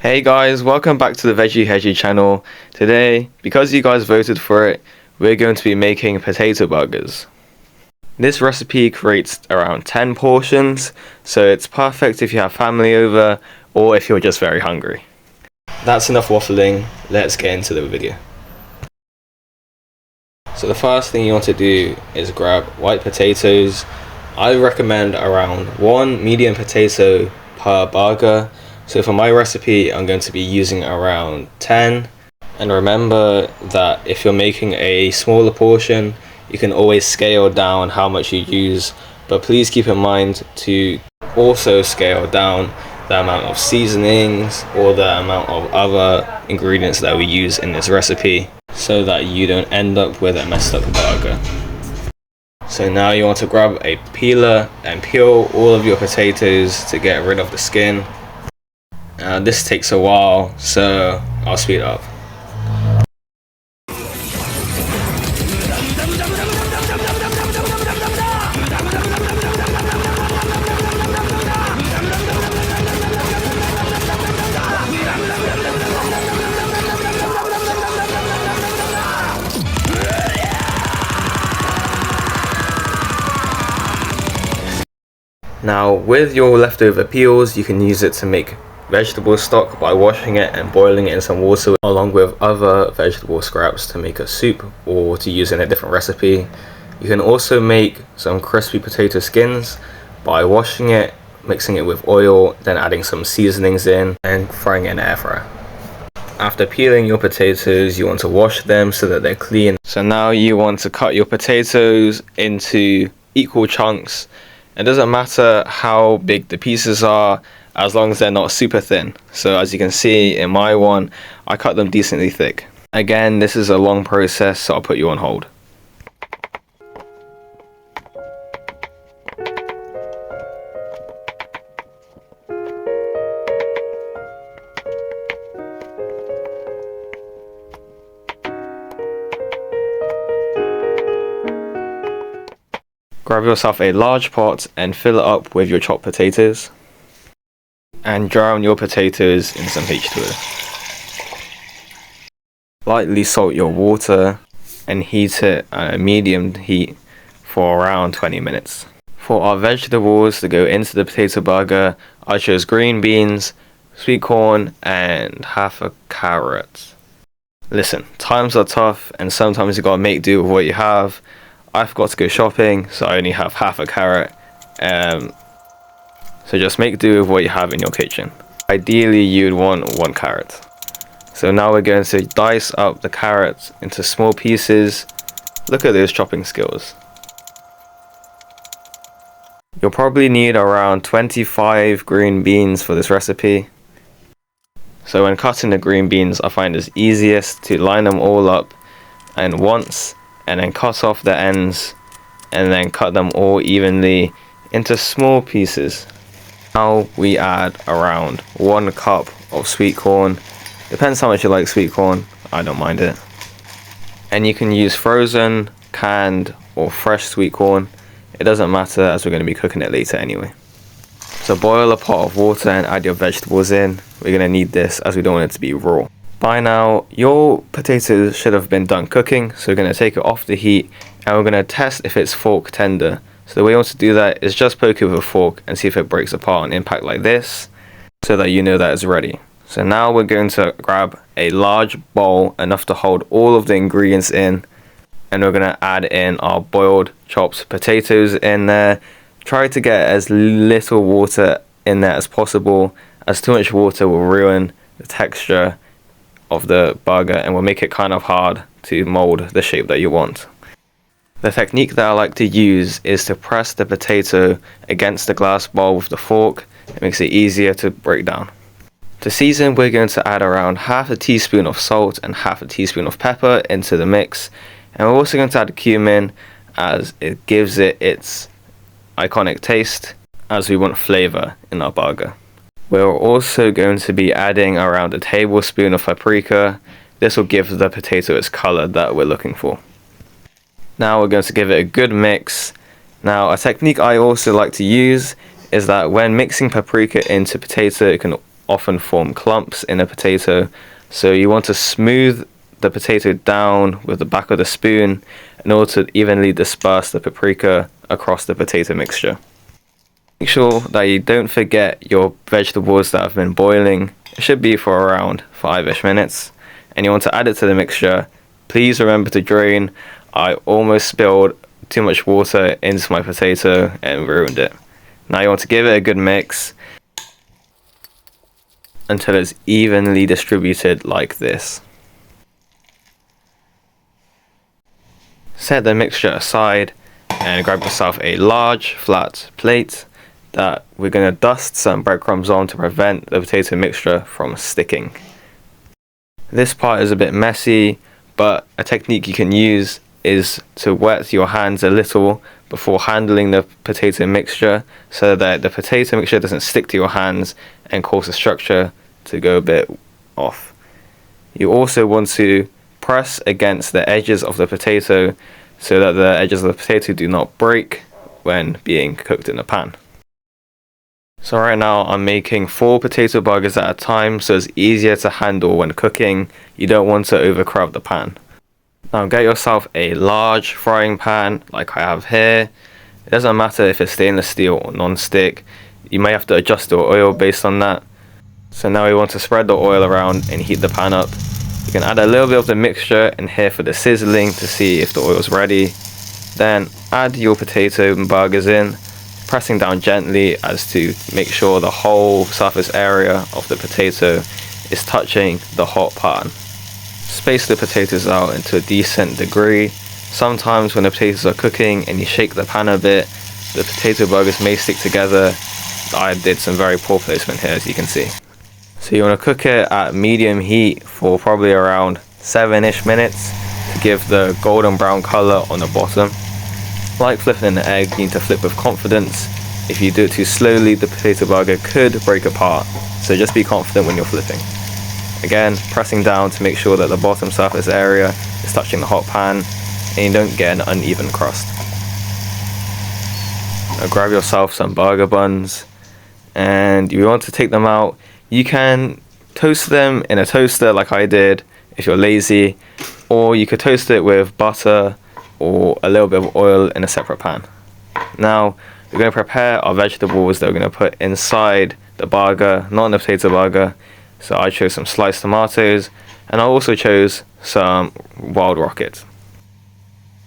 Hey guys, welcome back to the Veggie Hedgie channel. Today, because you guys voted for it, we're going to be making potato burgers. This recipe creates around 10 portions, so it's perfect if you have family over or if you're just very hungry. That's enough waffling, let's get into the video. So the first thing you want to do is grab white potatoes. I recommend around 1 medium potato per burger. So for my recipe, I'm going to be using around 10. And remember that if you're making a smaller portion, you can always scale down how much you use. But please keep in mind to also scale down the amount of seasonings or the amount of other ingredients that we use in this recipe, so that you don't end up with a messed up burger. So now you want to grab a peeler and peel all of your potatoes to get rid of the skin. This takes a while, so I'll speed up. Now with your leftover peels, you can use it to make vegetable stock by washing it and boiling it in some water along with other vegetable scraps to make a soup or to use in a different recipe. You can also make some crispy potato skins by washing it, mixing it with oil, then adding some seasonings in and frying it in an air fryer. After peeling your potatoes, you want to wash them so that they're clean. So now you want to cut your potatoes into equal chunks. It doesn't matter how big the pieces are, as long as they're not super thin. So as you can see in my one, I cut them decently thick. Again, this is a long process, so I'll put you on hold. Grab yourself a large pot and fill it up with your chopped potatoes. And drown your potatoes in some H2O. Lightly salt your water and heat it at a medium heat for around 20 minutes. For our vegetables to go into the potato burger, I chose green beans, sweet corn and half a carrot. Listen, times are tough and sometimes you gotta make do with what you have. I forgot to go shopping, so I only have half a carrot. So just make do with what you have in your kitchen. Ideally, you'd want 1 carrot. So now we're going to dice up the carrots into small pieces. Look at those chopping skills. You'll probably need around 25 green beans for this recipe. So when cutting the green beans, I find it's easiest to line them all up and once, and then cut off the ends, and then cut them all evenly into small pieces. Now we add around 1 cup of sweet corn. Depends how much you like sweet corn, I don't mind it. And you can use frozen, canned or fresh sweet corn. It doesn't matter as we're going to be cooking it later anyway. So boil a pot of water and add your vegetables in. We're going to need this as we don't want it to be raw. By now your potatoes should have been done cooking, so we're going to take it off the heat and we're going to test if it's fork tender. So the way you want to do that is just poke it with a fork and see if it breaks apart on impact like this, so that you know that it's ready. So now we're going to grab a large bowl enough to hold all of the ingredients in, and we're going to add in our boiled chopped potatoes in there. Try to get as little water in there as possible, as too much water will ruin the texture of the burger and will make it kind of hard to mold the shape that you want. The technique that I like to use is to press the potato against the glass bowl with the fork. It makes it easier to break down. To season, we're going to add around half a teaspoon of salt and half a teaspoon of pepper into the mix. And we're also going to add cumin, as it gives it its iconic taste, as we want flavor in our burger. We're also going to be adding around a tablespoon of paprika. This will give the potato its color that we're looking for. Now we're going to give it a good mix. Now a technique I also like to use is that when mixing paprika into potato, it can often form clumps in a potato, so you want to smooth the potato down with the back of the spoon in order to evenly disperse the paprika across the potato mixture. Make sure that you don't forget your vegetables that have been boiling. It should be for around 5-ish minutes, and you want to add it to the mixture. Please remember to drain. I almost spilled too much water into my potato and ruined it. Now you want to give it a good mix until it's evenly distributed like this. Set the mixture aside and grab yourself a large flat plate that we're going to dust some breadcrumbs on to prevent the potato mixture from sticking. This part is a bit messy, but a technique you can use is to wet your hands a little before handling the potato mixture so that the potato mixture doesn't stick to your hands and cause the structure to go a bit off. You also want to press against the edges of the potato so that the edges of the potato do not break when being cooked in the pan. So right now I'm making 4 potato burgers at a time, so it's easier to handle when cooking. You don't want to overcrowd the pan. Now get yourself a large frying pan like I have here. It doesn't matter if it's stainless steel or non-stick. You may have to adjust the oil based on that. So now we want to spread the oil around and heat the pan up. You can add a little bit of the mixture in here for the sizzling to see if the oil's ready. Then add your potato and burgers in, pressing down gently as to make sure the whole surface area of the potato is touching the hot pan. Space the potatoes out into a decent degree. Sometimes when the potatoes are cooking and you shake the pan a bit, the potato burgers may stick together. I did some very poor placement here, as you can see. So you want to cook it at medium heat for probably around 7-ish minutes to give the golden brown color on the bottom. Like flipping an egg, you need to flip with confidence. If you do it too slowly, the potato burger could break apart, so just be confident when you're flipping. Again, pressing down to make sure that the bottom surface area is touching the hot pan and you don't get an uneven crust. Now grab yourself some burger buns, and if you want to take them out, you can toast them in a toaster like I did if you're lazy, or you could toast it with butter or a little bit of oil in a separate pan. Now we're going to prepare our vegetables that we're going to put inside the burger, not in the potato burger. So I chose some sliced tomatoes, and I also chose some wild rocket.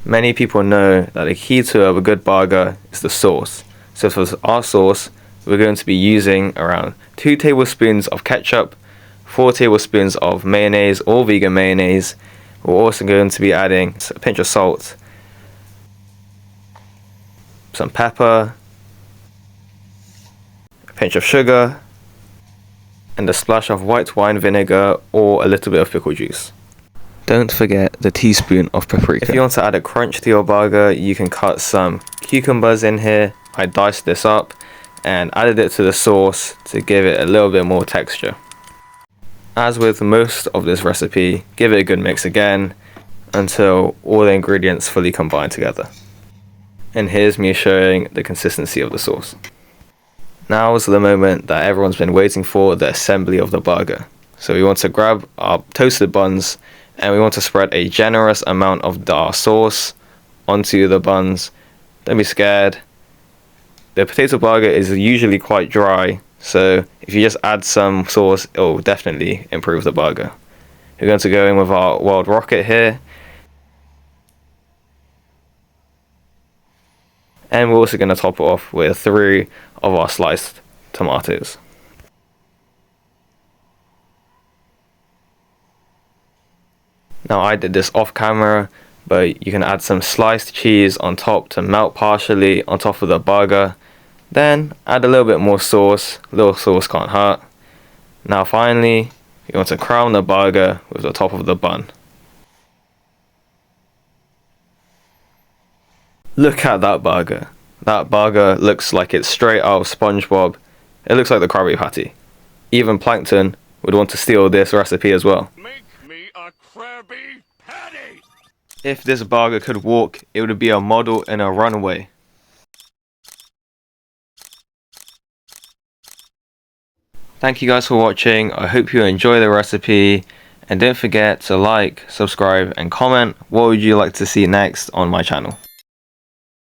Many people know that the key to a good burger is the sauce. So for our sauce, we're going to be using around 2 tablespoons of ketchup, 4 tablespoons of mayonnaise or vegan mayonnaise. We're also going to be adding a pinch of salt, some pepper, a pinch of sugar, and a splash of white wine vinegar or a little bit of pickle juice. Don't forget the teaspoon of paprika. If you want to add a crunch to your burger, you can cut some cucumbers in here. I diced this up and added it to the sauce to give it a little bit more texture. As with most of this recipe, give it a good mix again until all the ingredients fully combine together. And here's me showing the consistency of the sauce. Now is the moment that everyone's been waiting for, the assembly of the burger. So we want to grab our toasted buns and we want to spread a generous amount of our sauce onto the buns. Don't be scared. The potato burger is usually quite dry, so if you just add some sauce, it will definitely improve the burger. We're going to go in with our wild rocket here. And we're also going to top it off with 3 of our sliced tomatoes. Now I did this off camera, but you can add some sliced cheese on top to melt partially on top of the burger. Then add a little bit more sauce. A little sauce can't hurt. Now finally, you want to crown the burger with the top of the bun. Look at that burger. That burger looks like it's straight out of SpongeBob. It looks like the Krabby Patty. Even Plankton would want to steal this recipe as well. Make me a Krabby Patty! If this burger could walk, it would be a model in a runway. Thank you guys for watching. I hope you enjoy the recipe, and don't forget to like, subscribe and comment what would you like to see next on my channel.